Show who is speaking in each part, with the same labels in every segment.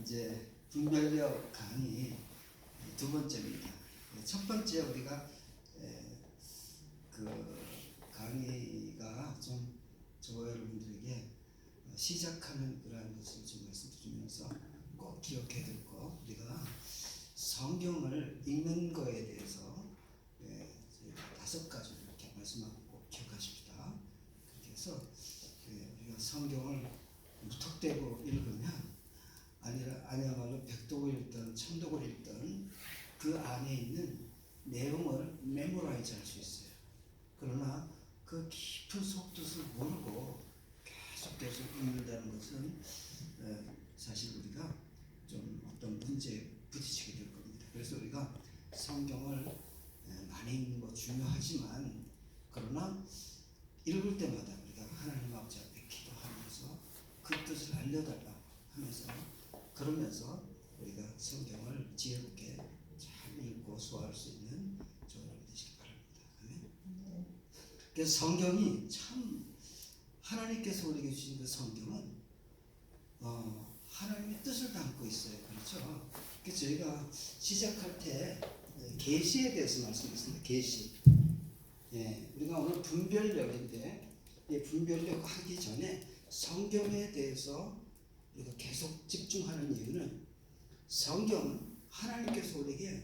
Speaker 1: 이제 분별력 강의 두 번째입니다. 첫 번째 우리가 그 강의가 좀 저와 여러분들에게 시작하는 그러한 것을 좀 말씀드리면서 꼭 기억해야 될 거, 우리가 성경을 읽는 거에 대해서 다섯 가지 이렇게 말씀하고 꼭 기억하십시다. 그렇게 해서 우리가 성경을 무턱대고 읽으면 아니야말로 백독을 읽든 천독을 읽든 그 안에 있는 내용을 메모라이즈 할 수 있어요. 그러나 그 깊은 속뜻을 모르고 계속 읽는다는 것은 사실 우리가 좀 어떤 문제에 부딪히게 될 겁니다. 그래서 우리가 성경을 많이 읽는 거 중요하지만, 그러나 읽을 때마다 우리가 하나님 아버지 앞에 기도하면서 그 뜻을 알려달라고 하면서, 그러면서 우리가 성경을 지혜롭게 잘 읽고 소화할 수 있는 저와 여러분 되시기 바랍니다. 아멘. 그래서 성경이 참, 하나님께서 우리에게 주신 그 성경은 하나님의 뜻을 담고 있어요. 그렇죠? 그래서 저희가 시작할 때 계시에 대해서 말씀드렸습니다. 계시. 우리가 오늘 분별력인데, 이 분별력 하기 전에 성경에 대해서 우리가 계속 집중하는 이유는, 성경은 하나님께서 우리에게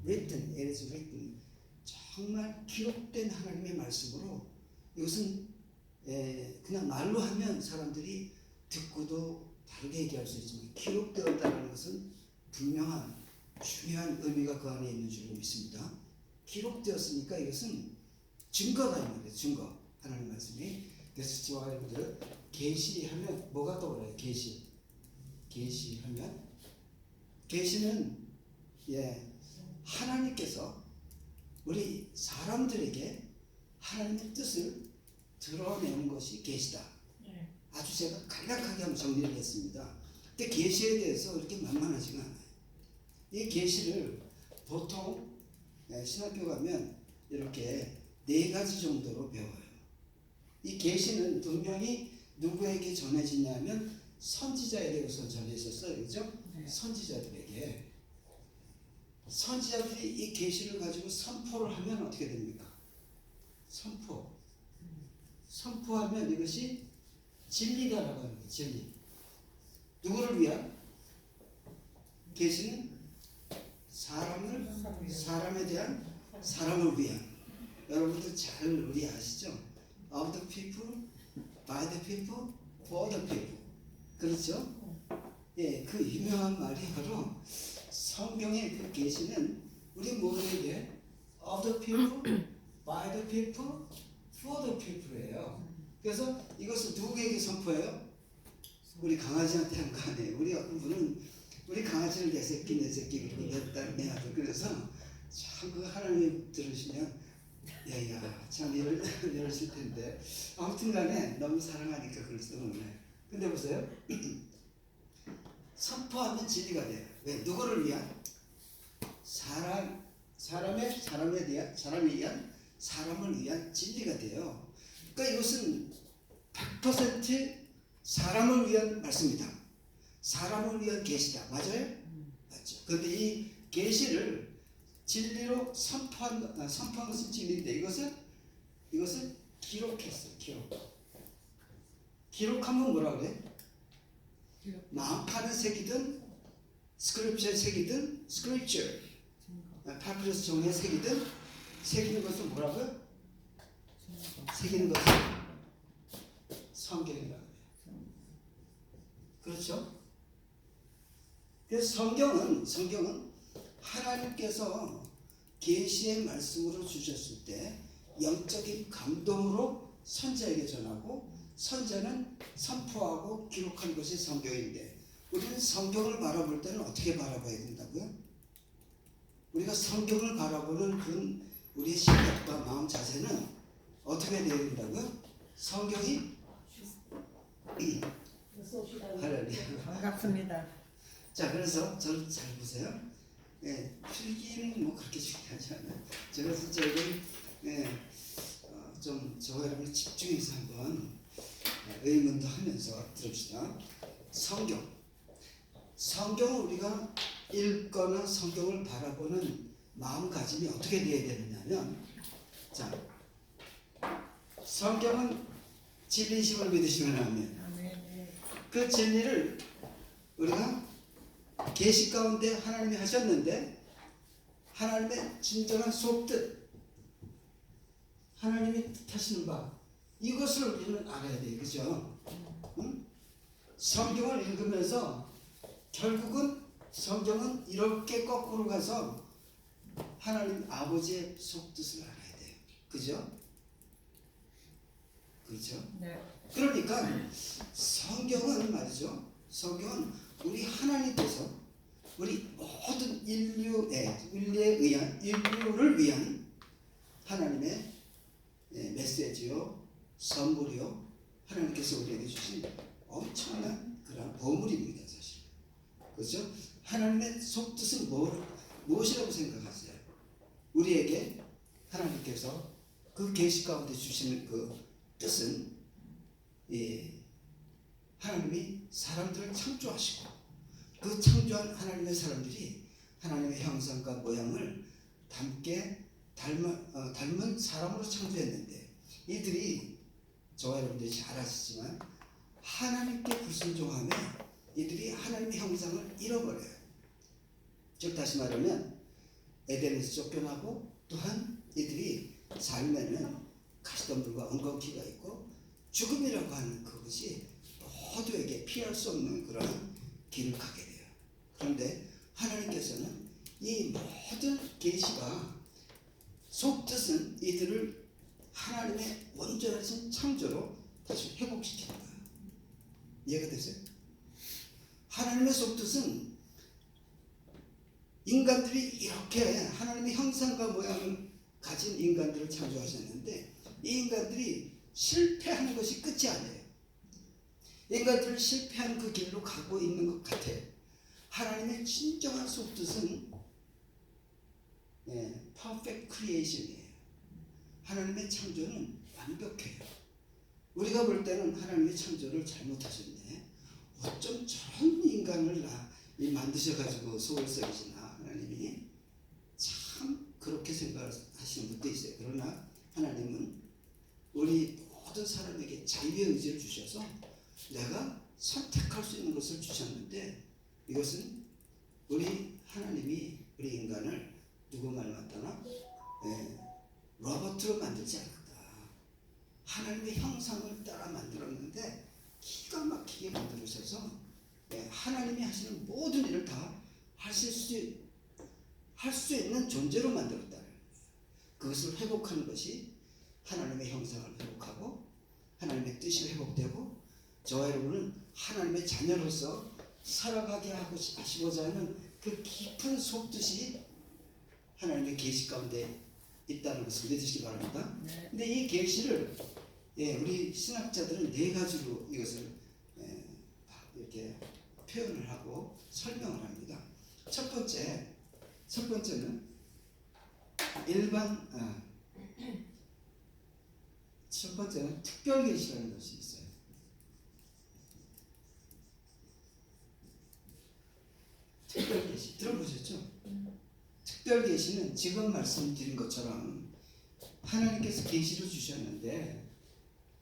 Speaker 1: written, it is written, 정말 기록된 하나님의 말씀으로, 이것은 그냥 말로 하면 사람들이 듣고도 다르게 얘기할 수 있지만, 기록되었다는 것은 분명한 중요한 의미가 그 안에 있는 줄 믿습니다. 기록되었으니까 이것은 증거가 있는 거예요. 증거. 하나님 말씀이. 그래서 저와 여러분들 계시하면 뭐가 떠올라요? 계시하면, 계시는 하나님께서 우리 사람들에게 하나님의 뜻을 드러내는 것이 계시다. 아주 제가 간략하게 한번 정리를 했습니다. 근데 계시에 대해서 이렇게 만만하지가 않아요. 이 계시를 보통 신학교 가면 이렇게 4가지 정도로 배워요. 이 계시는 분명히 누구에게 전해지냐면 선지자에게 우선 전해졌어요. 그렇죠? 네. 선지자들에게. 선지자들이 이 계시를 가지고 선포를 하면 어떻게 됩니까? 선포하면 이것이 진리다라고 하는 거예요. 진리. 누구를 위한? 계시는 사람에 대한, 사람을 위한. 여러분들 잘 우리 아시죠? Of the people, by the people, for the people. 그렇죠? 그 유명한 말이 바로 성경의 그 계시는 우리 모두에게 of the people, by the people, for the people예요. 그래서 이것을 누구에게 선포해요? 우리 강아지한테 한 거 아니에요. 우리 어떤 분은 우리 강아지를 내 새끼 그리고 내 딸, 내 아들. 그래서 참 그 하나님 들으시면 참 이러실 텐데, 아무튼 간에 너무 사랑하니까 그럴 수도 없네. 근데 보세요. 선포하면 진리가 돼요. 왜? 누구를 위한? 사람에 대한, 사람을 위한 진리가 돼요. 그러니까 이것은 100% 사람을 위한 말씀이다. 사람을 위한 계시다. 맞아요? 맞죠. 그런데 이 계시를 진리로 선포한 것은 진리인데, 이것을 기록했어요. 기록하면 뭐라 그래? 마음판에 새기든, 스크립처에 새기든, 파피루스 종이에 새기는 것은 뭐라고요? 새기는 것은 성경이라고 해요. 그렇죠? 그래서 성경은 하나님께서 계시의 말씀으로 주셨을 때 영적인 감동으로 선지자에게 전하고, 선지자는 선포하고 기록한 것이 성경인데, 우리는 성경을 바라볼 때는 어떻게 바라봐야 된다고요? 우리가 성경을 바라보는 그런 우리의 시각과 마음 자세는 어떻게 되어야 된다고요? 성경이
Speaker 2: 반갑습니다.
Speaker 1: 자, 그래서 저를 잘 보세요. 필기는 뭐 그렇게 중요하지 않아요. 제가 진짜 이건 좀 저와 여러분이 집중해서 한번 의문도 하면서 들읍시다. 성경을 우리가 읽거나 성경을 바라보는 마음가짐이 어떻게 되어야 되느냐면, 자, 성경은 진리심을 믿으시면 하면 그 진리를 우리가 계시 가운데 하나님이 하셨는데, 하나님의 진정한 속뜻, 하나님이 뜻하시는 바, 이것을 우리는 알아야 돼요. 그죠? 응? 성경을 읽으면서 결국은 성경은 이렇게 거꾸로 가서 하나님 아버지의 속뜻을 알아야 돼요. 그죠? 그렇죠?
Speaker 2: 네.
Speaker 1: 그러니까 성경은 말이죠. 성경은 우리 하나님께서 우리 모든 인류를 위한 하나님의 메시지요, 선물이요, 하나님께서 우리에게 주신 엄청난 그런 보물입니다, 사실. 그렇죠? 하나님의 속뜻은 무엇이라고 생각하세요? 우리에게 하나님께서 그 계시 가운데 주시는 그 뜻은, 하나님이 사람들을 창조하시고 그 창조한 하나님의 사람들이 하나님의 형상과 모양을 닮은 사람으로 창조했는데, 이들이 저와 여러분들이 잘 아시지만 하나님께 불순종하며 이들이 하나님의 형상을 잃어버려요. 즉 다시 말하면 에덴에서 쫓겨나고, 또한 이들이 삶에는 가시덤불과 엉겅퀴가 있고 죽음이라고 하는 그것이 모두에게 피할 수 없는 그런 길을 가게 돼요. 그런데 하나님께서는 이 모든 계시가 속뜻은 이들을 하나님의 온전하신 창조로 다시 회복시키는 거예요. 이해가 되세요? 하나님의 속뜻은 인간들이 이렇게 하나님의 형상과 모양을 가진 인간들을 창조하셨는데, 이 인간들이 실패하는 것이 끝이 아니에요. 인간들을 실패한 그 길로 가고 있는 것 같아요. 하나님의 진정한 속뜻은 perfect creation이에요. 하나님의 창조는 완벽해요. 우리가 볼 때는 하나님의 창조를 잘못하셨네, 어쩜 저런 인간을 만드셔가지고 속을 썩이시나, 하나님이 참 그렇게 생각하시는 분도 있어요. 그러나 하나님은 우리 모든 사람에게 자유의 의지를 주셔서 내가 선택할 수 있는 것을 주셨는데, 이것은 우리 하나님이 우리 인간을 누구 말 맞다나 로봇으로 만들지 않았다. 하나님의 형상을 따라 만들었는데 기가 막히게 만들으셔서 하나님이 하시는 모든 일을 다 할 수 있는 존재로 만들었다. 그것을 회복하는 것이 하나님의 형상을 회복하고 하나님의 뜻이 회복되고, 저와 여러분은 하나님의 자녀로서 살아가게 하시고자 하는 그 깊은 속뜻이 하나님의 계시 가운데 있다는 것을 믿으시기 바랍니다. 근데 이 계시를 우리 신학자들은 네 가지로 이것을 이렇게 표현을 하고 설명을 합니다. 첫 번째는 첫 번째는 특별 계시라는 것이 있어요. 특별 계시 들어보셨죠? 특별 계시는 지금 말씀드린 것처럼 하나님께서 계시를 주셨는데,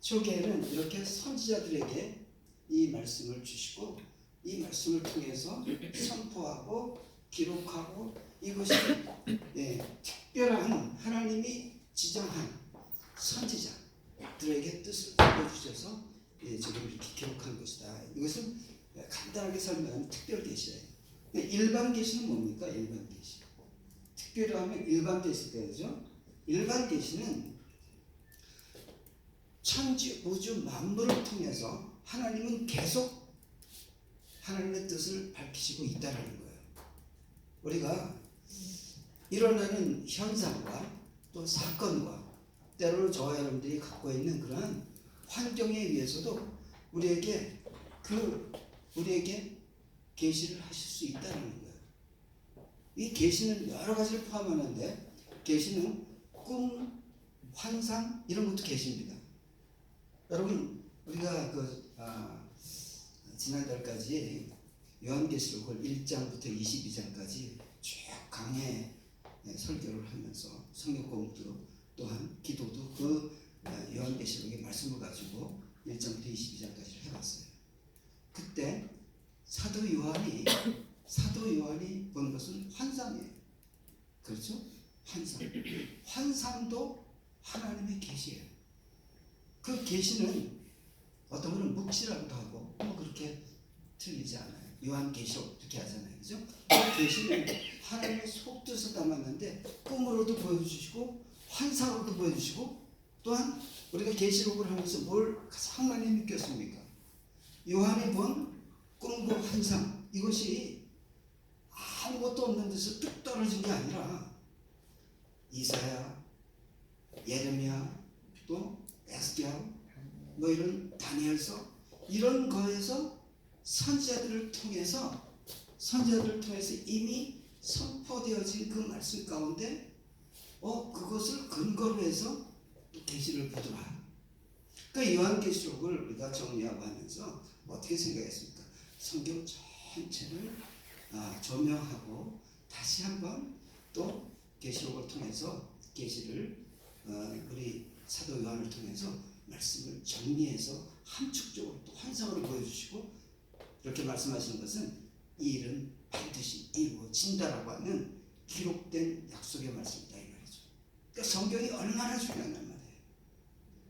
Speaker 1: 초기에는 이렇게 선지자들에게 이 말씀을 주시고 이 말씀을 통해서 선포하고 기록하고, 이것이 특별한 하나님이 지정한 선지자들에게 뜻을 알려주셔서 지금 이렇게 기록한 것이다. 이것은 간단하게 설명하면 특별 계시예요. 일반 계시는 뭡니까? 일반 계시. 특별하면 일반 계시가 되죠. 일반 계시는 천지 우주 만물을 통해서 하나님은 계속 하나님의 뜻을 밝히시고 있다는 거예요. 우리가 일어나는 현상과 또 사건과 때로는 저와 여러분들이 갖고 있는 그러한 환경에 의해서도 우리에게 계시를 하실 수 있다는 거예요. 이 계시는 여러 가지를 포함하는데, 계시는 꿈, 환상 이런 것도 계시입니다. 여러분, 우리가 지난달까지 요한계시록을 1장부터 22장까지 쭉 강해 설교를 하면서 성경 공부 또한 기도도 그 요한계시록의 말씀을 가지고 1장부터 22장까지 해봤어요. 그때 사도 요한이 본 것은 환상이에요. 그렇죠? 환상도 하나님의 계시예요. 그 계시는 어떤 분은 묵시라고도 하고 뭐 그렇게 틀리지 않아요. 요한계시록 이렇게 하잖아요. 그죠? 그 계시는 하나님의 속뜻을 담았는데 꿈으로도 보여주시고 환상으로도 보여주시고 또한 우리가 계시록을 하면서 뭘 가장 많이 느꼈습니까? 요한이 본 꿈과 환상 이것이 아무것도 없는 데서 뚝 떨어진 게 아니라 이사야, 예레미야, 또 에스겔 뭐 이런 다니엘서 이런 거에서 선지자들을 통해서 이미 선포되어진 그 말씀 가운데 그것을 근거로 해서 계시를 보더라. 그러니까 요한계시록을 우리가 정리하고 하면서 어떻게 생각했습니까? 성경 전체를 조명하고 다시 한번 또 계시록을 통해서 계시를 우리 사도 요한을 통해서 말씀을 정리해서 함축적으로 또 환상으로 보여주시고 이렇게 말씀하시는 것은 이 일은 반드시 이루어진다라고 하는 기록된 약속의 말씀이다 이 말이죠. 그러니까 성경이 얼마나 중요한 말이에요.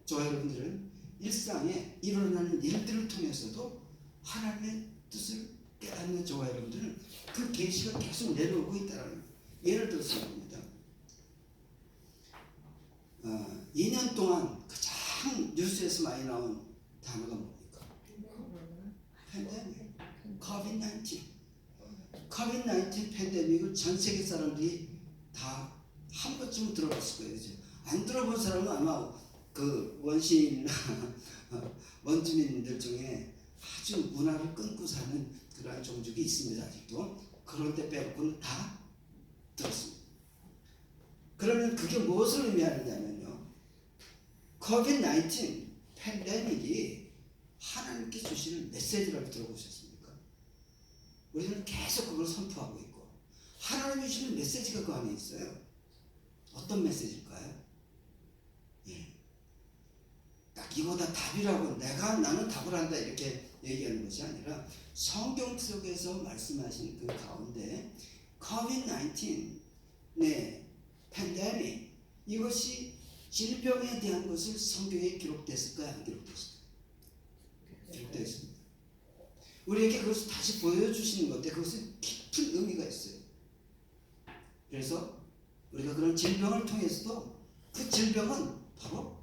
Speaker 1: 저와 여러분들은 일상에 일어나는 일들을 통해서도 하나님의 뜻을 깨닫는 저와 여러분들은 그 계시가 계속 내려오고 있다는 거예요. 예를 들어서 봅니다. 2년 동안 가장 뉴스에서 많이 나온 단어가 뭡니까? 팬데믹, 코비드-19 팬데믹을 전 세계 사람들이 다 한 번쯤 들어봤을 거예요. 그죠? 안 들어본 사람은 아마 그 원주민들 중에 아주 문화를 끊고 사는 그러한 종족이 있습니다. 아직도. 그런데 빼고는 다 들었습니다. 그러면 그게 무엇을 의미하느냐면요. 코비드-19 팬데믹이 하나님께 주시는 메시지라고 들어보셨습니까? 우리는 계속 그걸 선포하고 있고 하나님이 주시는 메시지가 그 안에 있어요. 어떤 메시지일까요? 딱 이거다 답이라고 나는 답을 한다 이렇게 얘기하는 것이 아니라 성경 속에서 말씀하신 그 가운데 코비드-19 팬데믹 이것이 질병에 대한 것을 성경에 기록됐을까요? 안 기록됐을까요? 기록되어 있습니다. 우리에게 그것을 다시 보여주시는 건데 그것은 깊은 의미가 있어요. 그래서 우리가 그런 질병을 통해서도 그 질병은 바로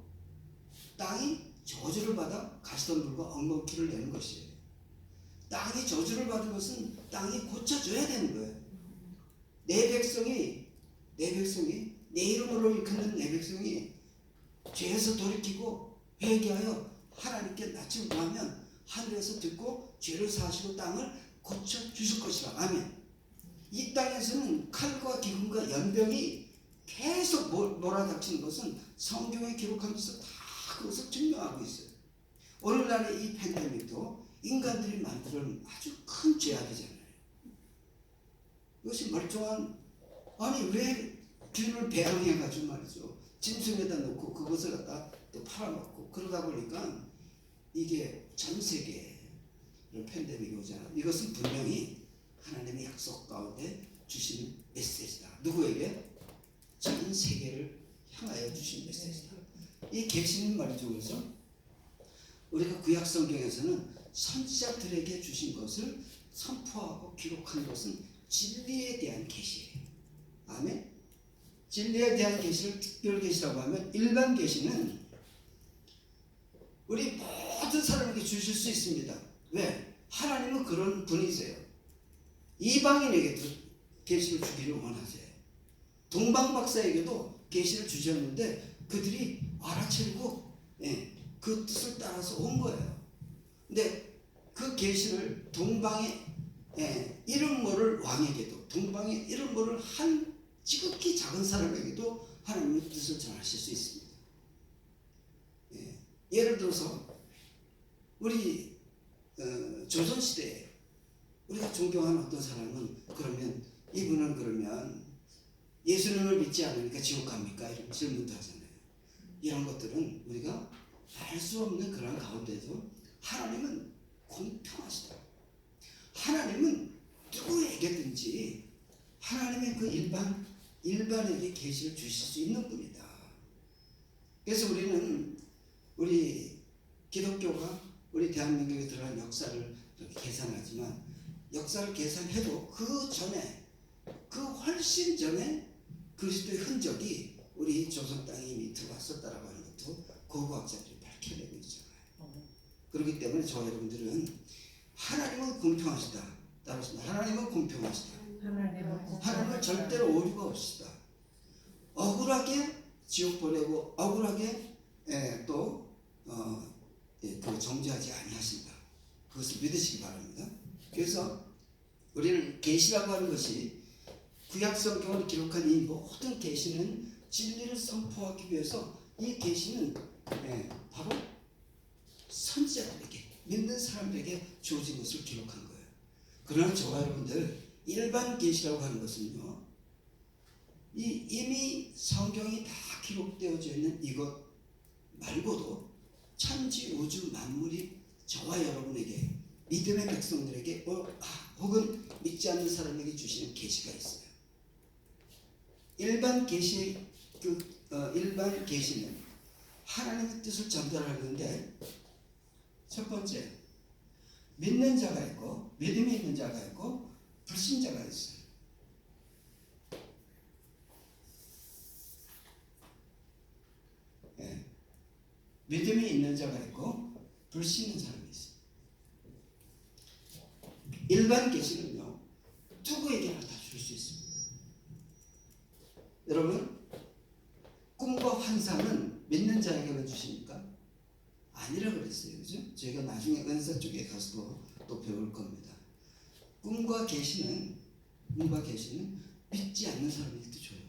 Speaker 1: 땅이 저주를 받아 가시덤불과 엉겅퀴를 내는 것이에요. 땅이 저주를 받은 것은 땅이 고쳐줘야 되는 거예요. 내 백성이 내 이름으로 이끄는 내 백성이 죄에서 돌이키고 회개하여 하나님께 낯을 구하면 하늘에서 듣고 죄를 사하시고 땅을 고쳐주실 것이라. 아멘. 이 땅에서는 칼과 기근과 연병이 계속 몰아닥치는 것은 성경에 기록하면서 다 그것을 증명하고 있어요. 오늘날의 이 팬데믹도 인간들이 만드는 아주 큰 죄악이잖아요. 이것이 멀쩡한 왜 균을 배양해가지고 말이죠. 짐승에다 놓고 그것을 갖다 또 팔아먹고 그러다 보니까 이게 전 세계에 이런 팬데믹이 오잖아요. 이것은 분명히 하나님의 약속 가운데 주시는 메시지다. 누구에게? 전 세계를 향하여 주신 메시지다. 이 계시는 말이죠. 그래서 우리가 구약 성경에서는 선지자들에게 주신 것을 선포하고 기록한 것은 진리에 대한 계시예요. 아멘. 진리에 대한 계시를 특별 계시라고 하면 일반 계시는 우리 모든 사람에게 주실 수 있습니다. 왜? 하나님은 그런 분이세요. 이방인에게도 계시를 주기를 원하세요. 동방 박사에게도 계시를 주셨는데 그들이 알아채고 그 뜻을 따라서 온 거예요. 근데 그 계시를 동방의 이름 모를 왕에게도 동방의 이름 모를 한 지극히 작은 사람에게도 하나님의 뜻을 전하실 수 있습니다. 예를 들어서 우리 조선시대에 우리가 존경하는 어떤 사람은 그러면 이분은 그러면 예수님을 믿지 않으니까 지옥 갑니까? 이런 질문도 하잖아요. 이런 것들은 우리가 알 수 없는 그런 가운데도 하나님은 공평하시다. 하나님은 누구에게든지 하나님의 그 일반에게 계시를 주실 수 있는 분이다. 그래서 우리 기독교가 우리 대한민국에 들어간 역사를 이렇게 계산하지만 역사를 계산해도 그 전에 그 훨씬 전에 그리스도의 흔적이 우리 조선 땅에 이미 들어왔었다라고 하는 것도 고고학자들이 밝혀내고 있잖아요. 그렇기 때문에 저 여러분들은 하나님은 공평하시다. 따라서 하나님은 공평하시다. 하나님은 절대로 오류가 없으시다. 억울하게 지옥 보내고 억울하게 그 정죄하지 아니하신다. 그것을 믿으시기 바랍니다. 그래서 우리는 계시라고 하는 것이 구약 성경을 기록한 이 모든 계시는 진리를 선포하기 위해서 이 계시는 바로 선지자들에게 믿는 사람들에게 주어진 것을 기록한 거예요. 그러나 저와 여러분들 일반 계시라고 하는 것은요, 이미 성경이 다 기록되어져 있는 이것 말고도 천지 우주 만물이 저와 여러분에게 믿음의 백성들에게 혹은 믿지 않는 사람에게 주시는 계시가 있어요. 일반 계시는 하나님의 뜻을 전달하는데 첫 번째 믿는 자가 있고 믿음이 있는 자가 있고 불신자가 있어요. 믿음이 있는 자가 있고 불신는 사람이 있어요. 일반 계시는요 누구에게나 다 줄 수 있습니다. 여러분 꿈과 환상은 믿는 자에게만 주십니까? 아니라 그랬어요. 그죠? 저희가 나중에 은사 쪽에 가서도 또 배울 겁니다. 꿈과 계시는 믿지 않는 사람에게도 줘요.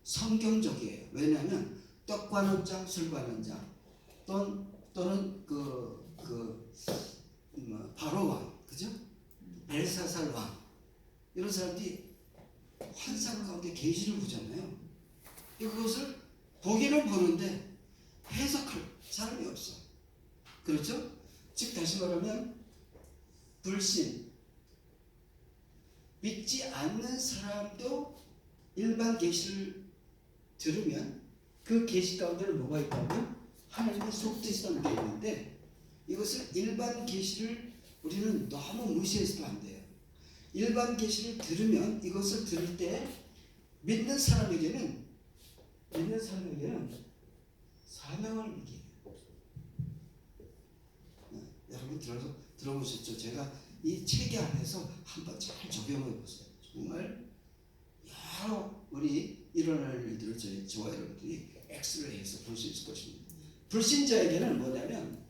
Speaker 1: 성경적이에요. 왜냐하면 떡과 논장, 술과 논장 또는 바로 왕, 그죠? 벨사살 왕 이런 사람들이 환상 가운데 계시를 보잖아요. 그것을 보기는 보는데 해석할 사람이 없어. 그렇죠? 즉 다시 말하면 불신, 믿지 않는 사람도 일반 계시를 들으면 그 계시 가운데는 뭐가 있다면 하나님의 속뜻이 담겨 있는데 이것을 일반 계시를 우리는 너무 무시해서도 안 돼요. 일반 계시를 들으면 이것을 들을 때 믿는 사람에게는 사명을 이게 여러분 들어보셨죠? 제가 이 체계 안에서 한번 잘 적용해 보세요. 정말 여러 우리 일어날 일들을 저와 여러분들이 엑스를 해서 볼 수 있을 것입니다. 불신자에게는 뭐냐면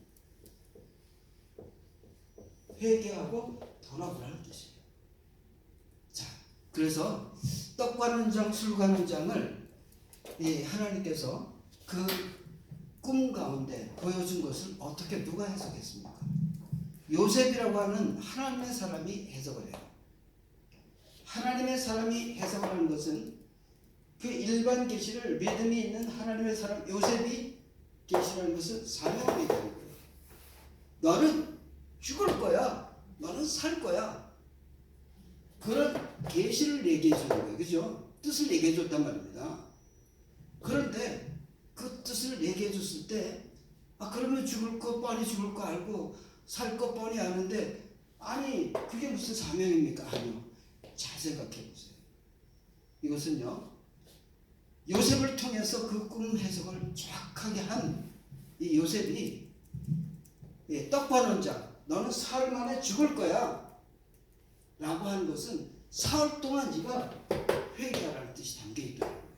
Speaker 1: 회개하고 돌아보라는 뜻이에요. 자, 그래서 떡과 논장, 술과 논장을 하나님께서 그 꿈 가운데 보여준 것을 어떻게 누가 해석했습니까? 요셉이라고 하는 하나님의 사람이 해석을 해요. 하나님의 사람이 해석을 하는 것은 그 일반 계시를 믿음이 있는 하나님의 사람 요셉이 계시라는 것은 사명을 얘기하는 거예요. 너는 죽을 거야. 너는 살 거야. 그런 계시를 얘기해 주는 거예요. 그죠? 뜻을 얘기해 줬단 말입니다. 그런데 그 뜻을 얘기해 줬을 때 그러면 죽을 거 뻔히 죽을 거 알고 살 거 뻔히 아는데 아니 그게 무슨 사명입니까? 아니요. 잘 생각해 보세요. 이것은요 요셉을 통해서 그 꿈 해석을 정확하게 한 이 요셉이 떡과 논장 너는 사흘 만에 죽을 거야 라고 하는 것은 사흘 동안 네가 회개하라는 뜻이 담겨있더라고요.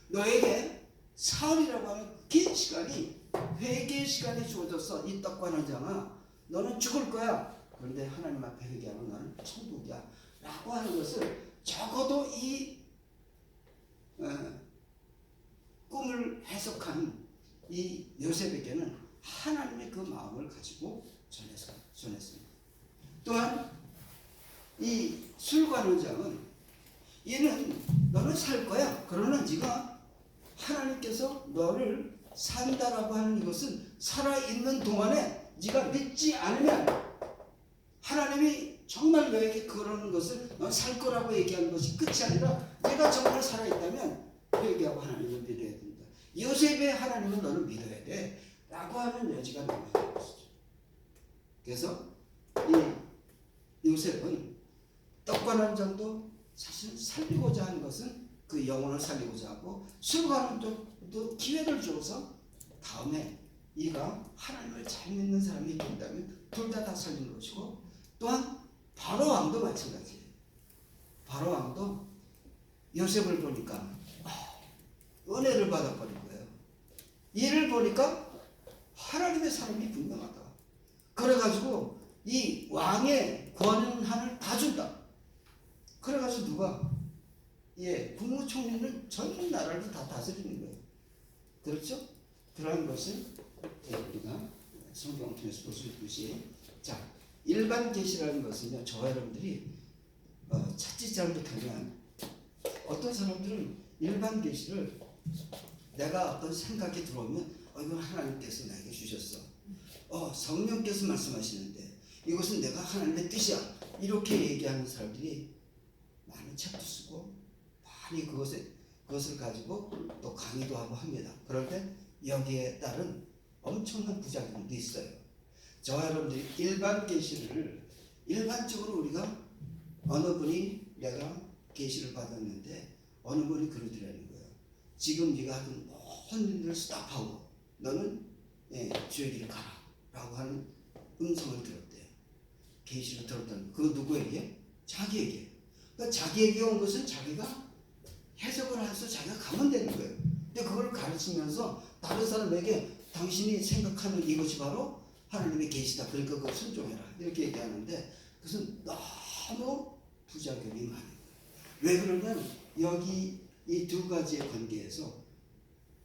Speaker 1: 너에게 사흘이라고 하는 긴 시간이 회개의 시간이 주어져서 이 떡과 논장아 너는 죽을 거야. 그런데 하나님 앞에 회개하면 너는 천국이야 라고 하는 것을 적어도 이 꿈을 해석한 이 요셉에게는 하나님의 그 마음을 가지고 전했습니다. 또한 이 술관원장은 얘는 너는 살 거야. 그러나 네가 하나님께서 너를 산다라고 하는 이것은 살아있는 동안에 네가 믿지 않으면 하나님이 정말 너에게 그러는 것을 넌 살 거라고 얘기하는 것이 끝이 아니라 내가 정말 살아있다면 회개하고 하나님을 믿어야 된다. 요셉의 하나님은 너는 믿어야 돼 라고 하는 여지가 남아있는 것이죠. 그래서 이 요셉은 떡관원장도 사실 살리고자 하는 것은 그 영혼을 살리고자 하고 술관원장도 기회를 줘서 다음에 이가 하나님을 잘 믿는 사람이 된다면 둘 다 살리는 것이고, 또한 바로 왕도 마찬가지예요. 바로 왕도 요셉을 보니까 은혜를 받아버린 거예요. 이를 보니까 하나님의 사람이 분명하다. 그래가지고 이 왕의 권한을 다 준다. 그래가지고 누가 국무총리는 전 나라를 다 다스리는 거예요. 그렇죠? 그러한 것을 우리가 성경을 통해서 볼 수 있듯이, 자, 일반 계시라는 것은요, 저와 여러분들이 찾지 잘못하면 어떤 사람들은 일반 계시를 내가 어떤 생각이 들어오면 이건 하나님께서 나에게 주셨어. 성령께서 말씀하시는데 이것은 내가 하나님의 뜻이야. 이렇게 얘기하는 사람들이 많은 책도 쓰고 많이 그것을 가지고 또 강의도 하고 합니다. 그런데 여기에 따른 엄청난 부작용도 있어요. 저와 여러분들이 일반 계시를 일반적으로 우리가 어느 분이 내가 계시를 받았는데 어느 분이 그러더라는 거예요. 지금 네가 하던 모든 일들을 스탑하고 너는 주의 길을 가라 라고 하는 음성을 들었대요. 계시를 들었다는 그 누구에게? 자기에게. 그러니까 자기에게 온 것은 자기가 해석을 해서 자기가 가면 되는 거예요. 근데 그걸 가르치면서 다른 사람에게 당신이 생각하는 이것이 바로 하나님의 계시다. 그러니까 그걸 순종해라. 이렇게 얘기하는데 그것은 너무 부작용이 많은 거예요. 왜 그러냐면 여기 이 두 가지의 관계에서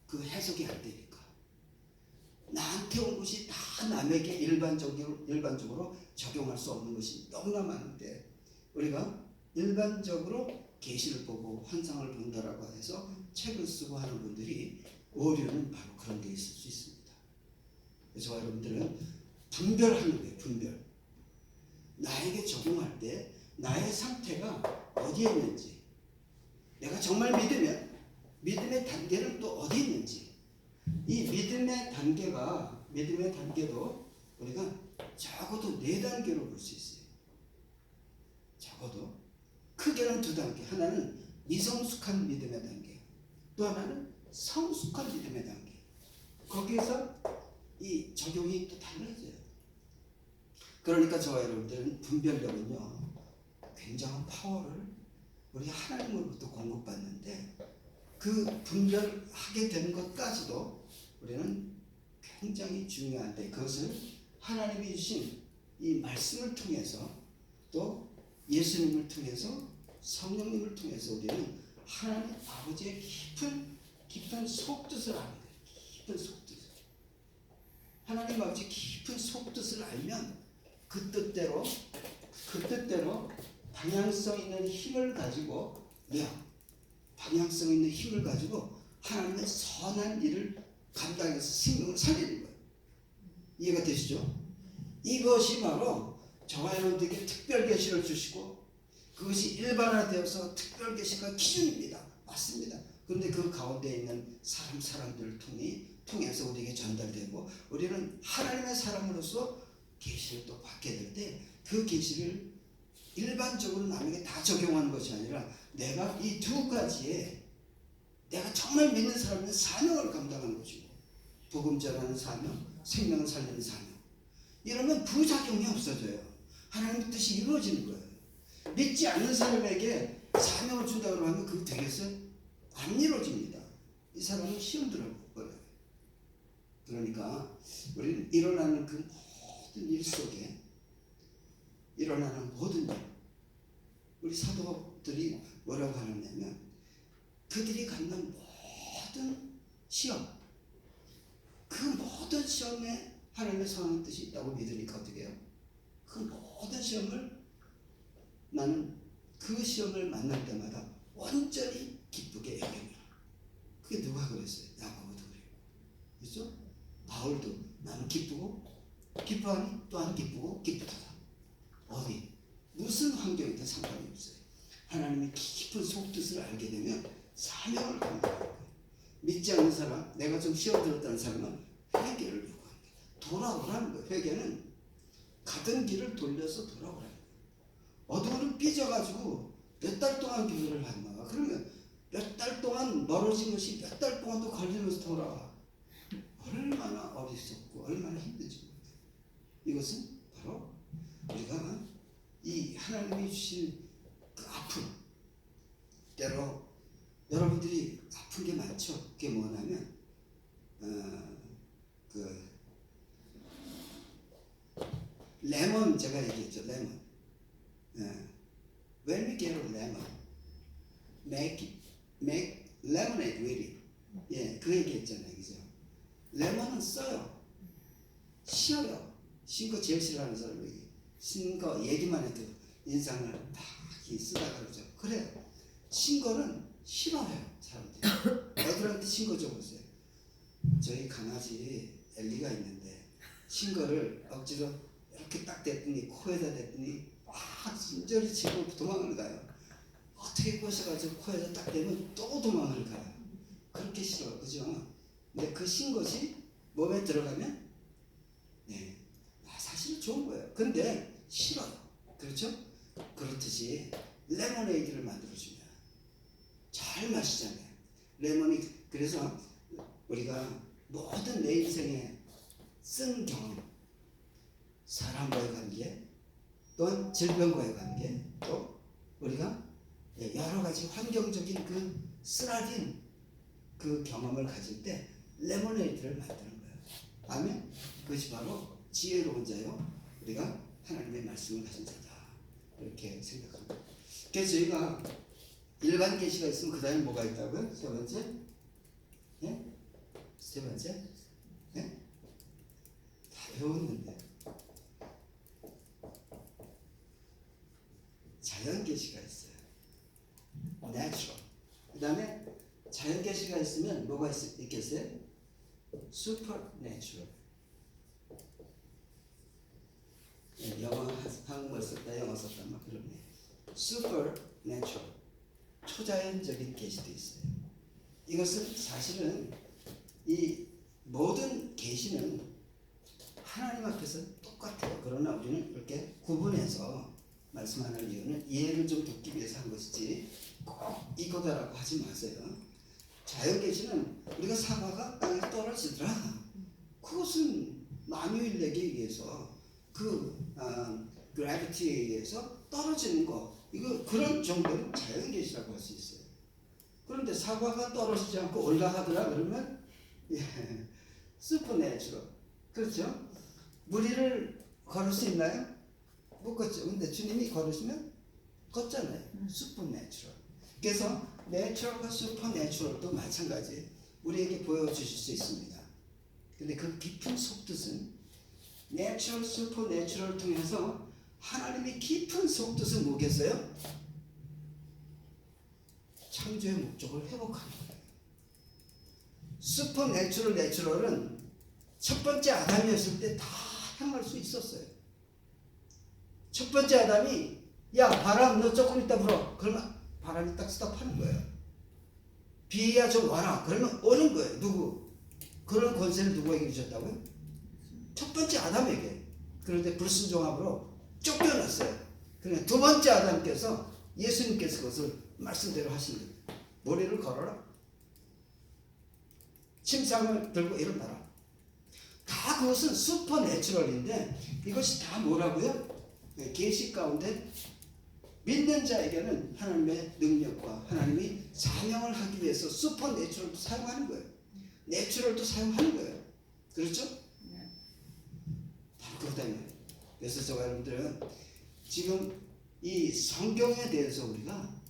Speaker 1: 그 해석이 안 되니까. 나한테 온 것이 다 남에게 일반적으로 적용할 수 없는 것이 너무나 많은데 우리가 일반적으로 계시를 보고 환상을 본다라고 해서 책을 쓰고 하는 분들이 오류는 바로 그런 게 있을 수 있습니다. 그래서 여러분들은 분별하는 거예요. 분별. 나에게 적용할 때 나의 상태가 어디에 있는지, 내가 정말 믿으면 믿음의 단계는 또 어디에 있는지, 이 믿음의 단계도 우리가 적어도 4단계로 볼 수 있어요. 적어도 크게는 2단계. 하나는 미성숙한 믿음의 단계, 또 하나는 성숙한 믿음의 단계. 거기에서 이 적용이 또 달라져요. 그러니까 저와 여러분들은 분별력은요, 굉장한 파워를 우리 하나님으로부터 공급받는데 그 분별하게 되는 것까지도 우리는 굉장히 중요한데 그것을 하나님이 주신 이 말씀을 통해서 또 예수님을 통해서 성령님을 통해서 우리는 하나님 아버지의 깊은 속뜻을 알게 돼요. 깊은 속뜻을. 하나님 아버지 깊은 속뜻을 알면 그 뜻대로 방향성 있는 힘을 가지고 방향성 있는 힘을 가지고 하나님의 선한 일을 감당해서 생명을 살리는 거예요. 이해가 되시죠? 이것이 바로 저와 여러분들에게 특별 계시를 주시고 그것이 일반화되어서 특별 계시가 기준입니다. 맞습니다. 그런데 그 가운데 있는 사람들을 통해서 우리에게 전달되고 우리는 하나님의 사람으로서 계시를 또 받게 될 때 그 계시를 일반적으로 남에게 다 적용하는 것이 아니라 내가 이 2가지에 내가 정말 믿는 사람은 사명을 감당하는 것이고 복음 전하는 사명, 생명을 살리는 사명. 이러면 부작용이 없어져요. 하나님의 뜻이 이루어지는 거예요. 믿지 않는 사람에게 사명을 준다고 하면 그게 되겠어요? 안 이루어집니다. 이 사람은 시험 들어버려요. 그러니까 우리는 일어나는 그 모든 일 속에 일어나는 모든 일, 우리 사도들이 뭐라고 하느냐면 그들이 갖는 모든 시험, 그 모든 시험에 하나님의 선한 뜻이 있다고 믿으니까 어떻게 해요? 그 모든 시험을 나는 그 시험을 만날 때마다 온전히 기쁘게 여겨라. 그게 누가 그랬어요? 야고보도 그래요. 그렇죠? 바울도 나는 기쁘고 기뻐하니 또한 기쁘고 기쁘다. 어디 무슨 환경이든 상관이 없어요. 하나님의 깊은 속뜻을 알게 되면 사명을 감당하는 거예요. 믿지 않는 사람, 내가 좀 시험 들었다는 사람은 회개를 요구합니다. 돌아오라는 거예요. 회개는 가던 길을 돌려서 돌아오라는 거예요. 어두운은 삐져가지고 몇 달 동안 교회를 안 나와. 그러면 몇 달 동안 멀어진 것이 몇 달 동안도 걸리면서 돌아와. 얼마나 어리석고 얼마나 힘든지 모르겠어요. 이것은 바로 우리가 이 하나님이 주신 그 아픔, 때로 여러분들이 아픈 게 많죠. 그게 뭐냐면 그 레몬, 제가 얘기했죠. 레몬. When we get a lemon, make lemonade with it. 예, 그 얘기했잖아요, 그죠? 레몬은 써요, 쉬어요. 신 거 제일 싫어하는 사람이 신 거 얘기만 해도 인상을 다 쓰다가 그러죠. 그래요. 신 거는 싫어해요, 사람들이. 애들한테 신 거 줘보세요. 저희 강아지 엘리가 있는데 신 거를 억지로 이렇게 딱 댔더니 코에다 댔더니 진저리 치고 도망을 가요. 어떻게 꼬셔가지고 코에다 딱 대면 또 도망을 가요. 그렇게 싫어, 그죠? 근데 그 신 것이 몸에 들어가면 네, 사실은 좋은 거예요. 근데 싫어요. 그렇죠? 그렇듯이 레모네이드를 만들어주면 잘 마시잖아요. 레몬이, 그래서 우리가 모든 내 인생에 쓴 경험, 사람과의 관계, 또는 질병과의 관계, 또 우리가 여러 가지 환경적인 그 쓰라린 그 경험을 가질 때 레모네이드를 만드는 거예요. 아멘. 그것이 바로 지혜로운 자요, 우리가 하나님의 말씀을 가진 자다, 이렇게 생각합니다. 그래서 저희가 일반 계시가 있으면 그 다음에 뭐가 있다고요? 세 번째? 예? 세 번째? 예? 다 배웠는데. 자연 계시가 있어요. Natural. 그 다음에 자연 계시가 있으면 뭐가 있겠어요? Supernatural. 예, 영어, 한국말 썼다, 영어 썼다, 막 그러네. Supernatural. 초자연적인 계시도 있어요. 이것은 사실은 이 모든 계시는 하나님 앞에서 똑같아요. 그러나 우리는 이렇게 구분해서 말씀하는 이유는 이해를 좀 돕기 위해서 한 것이지 꼭 이거다라고 하지 마세요. 자연 계시는 우리가 사과가 땅에 떨어지더라, 그것은 만유인력에 의해서 그래비티에 의해서 떨어지는 거, 이거 그런 정도는 자연 계시라고 할 수 있어요. 그런데 사과가 떨어지지 않고 올라가더라 그러면 슈퍼내추럴. 그렇죠? 무리를 걸을 수 있나요? 못 걷죠. 근데 주님이 걸으시면 걷잖아요. 슈퍼내추럴. 그래서 내추럴과 슈퍼내추럴도 마찬가지 우리에게 보여주실 수 있습니다. 근데 그 깊은 속뜻은 내추럴, 슈퍼내추럴을 통해서 하나님의 깊은 속뜻은 뭐겠어요? 창조의 목적을 회복하는 거예요. 슈퍼내추럴, 내추럴은 첫 번째 아담이었을 때 다 행할 수 있었어요. 첫 번째 아담이 야 바람 너 조금 있다 불어, 그러면 바람이 딱 스톱하는 거예요. 비야 좀 와라, 그러면 오는 거예요. 누구? 그런 권세를 누구에게 주셨다고요? 첫 번째 아담에게. 그런데 불순종함으로 쫓겨났어요. 그러니까 두 번째 아담께서, 예수님께서 그것을 말씀대로 하신 거예요. 머리를 걸어라, 침상을 들고 일어나라. 다 그것은 슈퍼내추럴인데 이것이 다 뭐라고요? 계시 가운데 믿는 자에게는 하나님의 능력과 하나님이 사명을 하기 위해서 슈퍼내추럴도 사용하는 거예요. 내추럴도 사용하는 거예요. 그렇죠? 바로 그렇다는 거예요. 그래서 저와 여러분들은 지금 이 성경에 대해서 우리가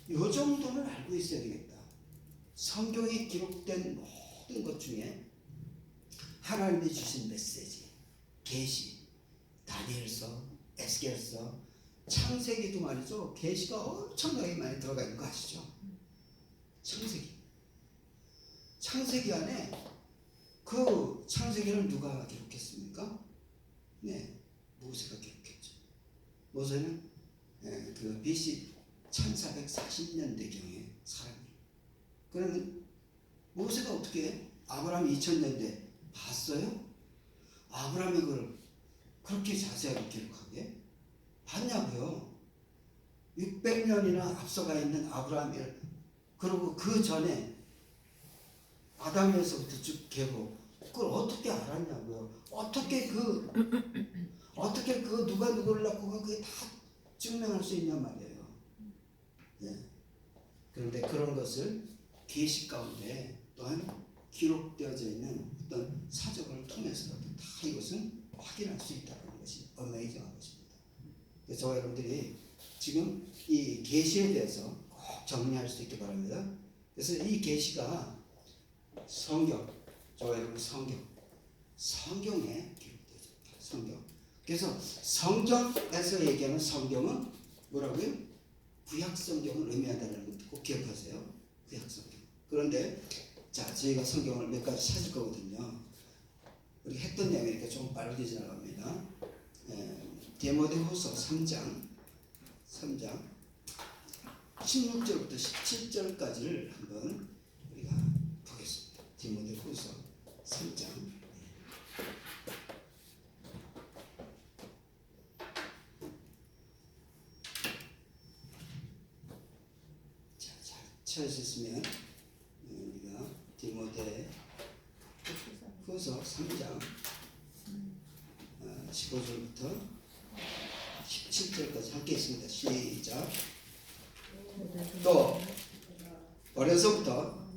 Speaker 1: 이 정도는 알고 있어야 되겠다. 성경에 기록된 모든 것 중에 하나님이 주신 메시지, 계시, 다니엘서, 에스겔서, 창세기도 말이죠. 계시가 엄청나게 많이 들어가 있는 거 아시죠? 창세기 안에 그 창세기를 누가 기록했습니까? 네, 모세가 기록했죠. 모세는 그 BC 1440년대경의 사람이에요. 그러면 모세가 어떻게 아브라함 2000년대 봤어요? 아브라함이 그걸 그렇게 자세하게 기록하게 봤냐고요. 600년이나 앞서가 있는 아브라함을, 그리고 그 전에 아담에서부터 쭉 계고 그걸 어떻게 알았냐고요. 어떻게 그 누가 누구를 낳고 그게 다 증명할 수 있냔 말이에요. 예. 그런데 그런 것을 계시 가운데 또한 기록되어져 있는 어떤 사적을 통해서라도 다 이것은 확인할 수 있다는 것이 어메이징한 것입니다. 그래서 저와 여러분들이 지금 이 계시에 대해서 꼭 정리할 수 있기 바랍니다. 그래서 이 계시가 성경, 저와 여러분 성경에 기록되어져 있다. 성경. 그래서 성경에서 얘기하는 성경은 뭐라고요? 구약 성경을 의미한다는 것도 꼭 기억하세요. 구약 성경. 그런데 자, 저희가 성경을 몇 가지 찾을 거거든요. 우리 했던 내용이니까 좀 빠르게 지나갑니다. 디모데후서 3장 16절부터 17절까지를 한번 우리가 보겠습니다. 디모데후서 3장. 자, 잘 찾으셨으면 우리가 디모데후서 3장 15절부터 17절까지 함께 있습니다. 시작. 또 어려서부터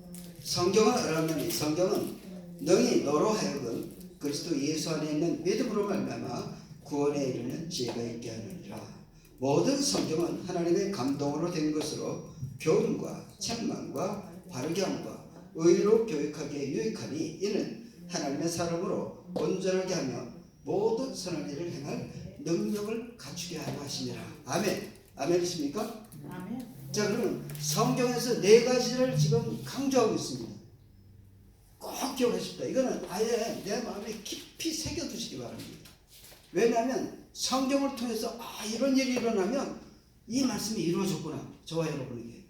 Speaker 1: 성경을 알았느니 성경은 능히 너로 하여금 그리스도 예수 안에 있는 믿음으로 말미암아 구원에 이르는 지혜가 있게 하느니라. 모든 성경은 하나님의 감동으로 된 것으로 교훈과 책망과 바르게 함과 의로 교육하기에 유익하니 이는 하나님의 사람으로 온전하게 하며 모든 선한 일을 행할 능력을 갖추게 하려 하시니라. 아멘. 아멘이십니까?
Speaker 2: 아멘.
Speaker 1: 자, 그러면 성경에서 네 가지를 지금 강조하고 있습니다. 꼭 기억하십시다. 이거는 아예 내 마음에 깊이 새겨두시기 바랍니다. 왜냐하면 성경을 통해서 이런 일이 일어나면 이 말씀이 이루어졌구나. 저와 여러분에게.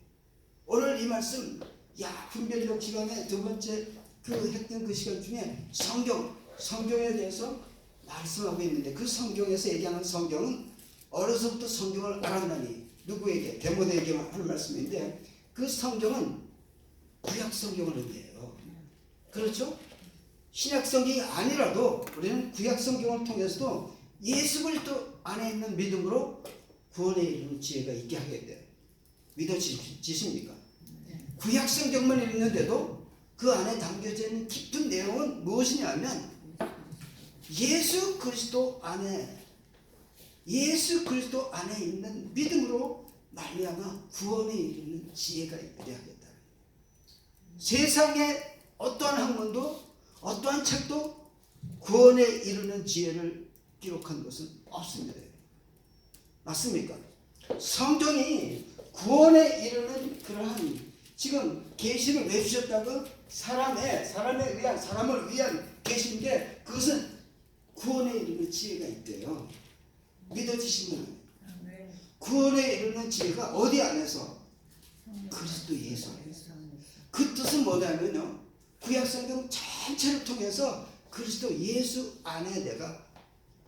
Speaker 1: 오늘 이 말씀 분별력 시간에 두 번째 했던 그 시간 중에 성경에 대해서 말씀하고 있는데 그 성경에서 얘기하는 성경은 어려서부터 성경을 알았나니 누구에게? 디모데에게만 하는 말씀인데 그 성경은 구약 성경을 의미해요. 그렇죠? 신약 성경이 아니라도 우리는 구약 성경을 통해서도 예수 그리스도 안에 있는 믿음으로 구원에 이르는 지혜가 있게 하게 돼요. 믿어지십니까? 구약 성경만 읽는데도 그 안에 담겨져 있는 깊은 내용은 무엇이냐면 예수 그리스도 안에 있는 믿음으로 말미암아 구원에 이르는 지혜가 있게 하겠다. 세상에 어떠한 학문도 어떠한 책도 구원에 이르는 지혜를 기록한 것은 없습니다. 맞습니까? 성경이 구원에 이르는 그러한 지금 계시를 왜 주셨다고? 사람을 위한 계시인데 그것은 구원에 이르는 지혜가 있대요. 믿어지시면 구원에 이르는 지혜가 어디 안에서? 그리스도 예수 안에서. 그 뜻은 뭐냐면요, 구약성경 전체를 통해서 그리스도 예수 안에 내가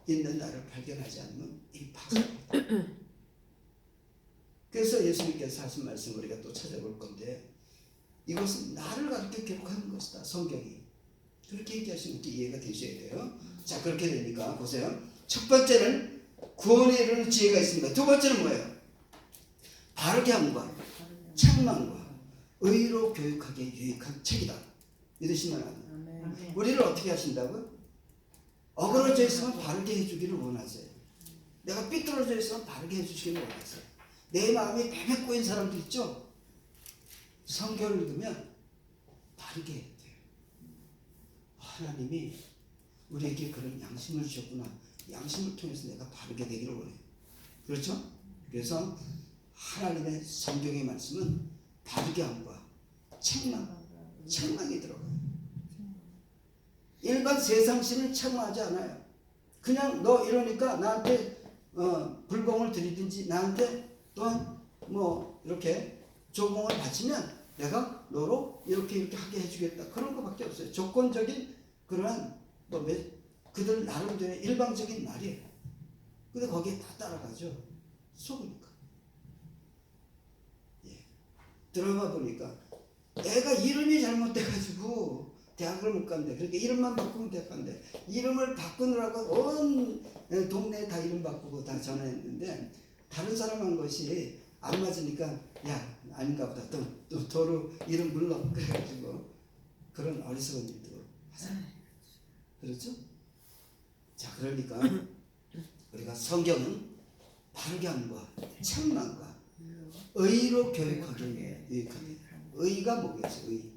Speaker 1: 있는 나를 발견하지 않으면 impossible. 그래서 예수님께서 하신 말씀 우리가 또 찾아볼 건데 이것은 나를 가르쳐 기록하는 것이다. 성경이 그렇게 얘기하시는 게 이해가 되셔야 돼요. 자, 그렇게 되니까 보세요. 첫 번째는 구원에 이르는 지혜가 있습니다. 두 번째는 뭐예요? 바르게 함과 책망과 의로 교육하기에 유익한 책이다. 믿으시면 아멘. 우리를 어떻게 하신다고요? 어그러져 있으면 바르게 해주기를 원하세요. 내가 삐뚤어져 있으면 바르게 해주시기를 원하세요. 내 마음이 베베 꼬인 사람들 있죠? 성경을 읽으면 바르게 해야 돼요. 하나님이 우리에게 그런 양심을 주셨구나. 양심을 통해서 내가 바르게 되기를 원해요. 그렇죠? 그래서 하나님의 성경의 말씀은 바르게 함과 책망이 들어가요. 일반 세상신을 책망하지 않아요. 그냥 너 이러니까 나한테 불공을 들이든지 나한테 또한 뭐 이렇게 조공을 바치면 내가 너로 이렇게 하게 해주겠다. 그런 것밖에 없어요. 조건적인 그러한 그들 나름대로의 일방적인 말이에요. 근데 거기에 다 따라가죠. 속으니까. 예. 드라마 보니까 애가 이름이 잘못돼가지고 대학을 못 간대. 그러니까 이름만 바꾸면 대학 간대. 이름을 바꾸느라고 온 동네에 다 이름 바꾸고 다 전화했는데 다른 사람 한 것이 안 맞으니까 야 아닌가 보다 또 도로 이름 불러 그래가지고 그런 어리석은 일도 하세요. 그렇죠? 자 그러니까 우리가 성경은 바르게 함과 책망과 의로 교육하기에 유익합니다. 의가 뭐겠어요? 의.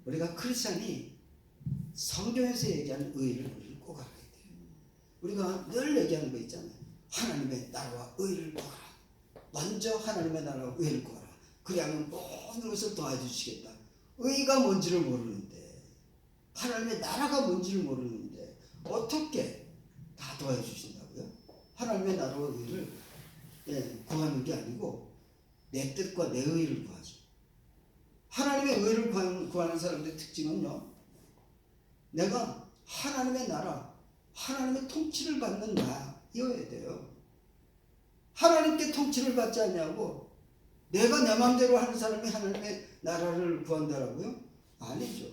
Speaker 1: 우리가 크리스찬이 성경에서 얘기하는 의를 우리는 꼭 알아야 돼요. 우리가 늘 얘기하는 거 있잖아요. 하나님의 나라와 의를 구하라. 먼저 하나님의 나라와 의를 구하라. 그리하면 모든 것을 도와주시겠다. 의가 뭔지를 모르는데, 하나님의 나라가 뭔지를 모르는데 어떻게 다 도와주신다고요? 하나님의 나라와 의를 구하는 게 아니고 내 뜻과 내 의를 구하죠. 하나님의 의를 구하는 사람들의 특징은요, 내가 하나님의 나라, 하나님의 통치를 받는 나여야 돼요. 하나님께 통치를 받지 않냐고 내가 내 마음대로 하는 사람이 하나님의 나라를 구한다라고요? 아니죠.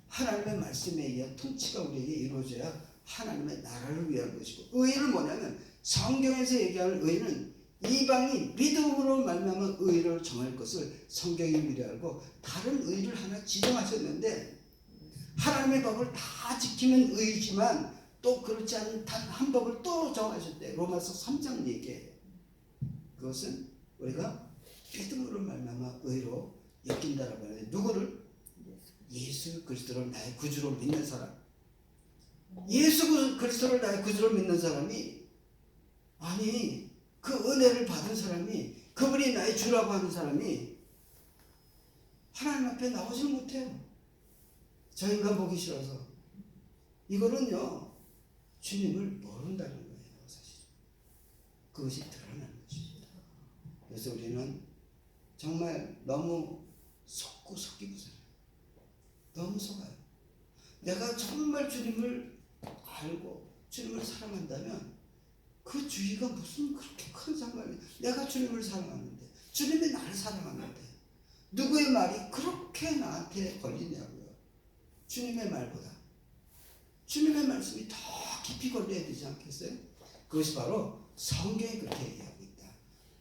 Speaker 1: 하나님의 말씀에 의한 통치가 우리에게 이루어져야 하나님의 나라를 위한 것이고, 의는 뭐냐면 성경에서 얘기하는 의는 이방이 믿음으로 말미암아 의를 정할 것을 성경이 미리 알고 다른 의를 하나 지정하셨는데, 하나님의 법을 다 지키면 의이지만 또 그렇지 않은 단 한 법을 또 정하셨대. 로마서 3장 얘기해요. 그것은 우리가 믿음으로 말미암아 의로 여긴다라고 하는데, 누구를? 예수 그리스도를 나의 구주로 믿는 사람. 예수 그리스도를 나의 구주로 믿는 사람이, 아니 그 은혜를 받은 사람이, 그분이 나의 주라고 하는 사람이 하나님 앞에 나오지 못해요. 저 인간 보기 싫어서. 이거는요 주님을 모른다는 거예요. 사실 그것이 드러나는 것입니다. 그래서 우리는 정말 너무 속고 속이고 살아요. 너무 속아요. 내가 정말 주님을 알고 주님을 사랑한다면 그 주의가 무슨 그렇게 큰 상관이, 내가 주님을 사랑하는데, 주님이 나를 사랑하는데 누구의 말이 그렇게 나한테 걸리냐고요. 주님의 말보다 주님의 말씀이 더 깊이 걸려야 되지 않겠어요? 그것이 바로 성경이 그렇게 얘기하고 있다.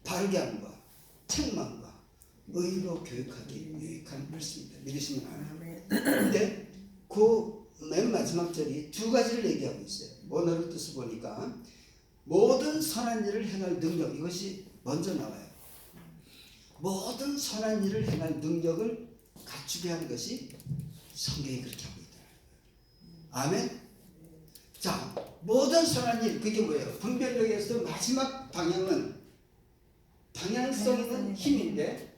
Speaker 1: 바르게 함과 책망과 의로 교육하기 유익한 말씀입니다. 믿으시면 아멘. 근데 그 맨 마지막 절이 두 가지를 얘기하고 있어요. 원어로 뜻을 보니까 모든 선한 일을 행할 능력, 이것이 먼저 나와요. 모든 선한 일을 행할 능력을 갖추게 하는 것이 성경이 그렇게 하고 있다. 아멘. 자, 모든 선한 일, 그게 뭐예요? 분별력에서 마지막 방향은 방향성 있는 힘인데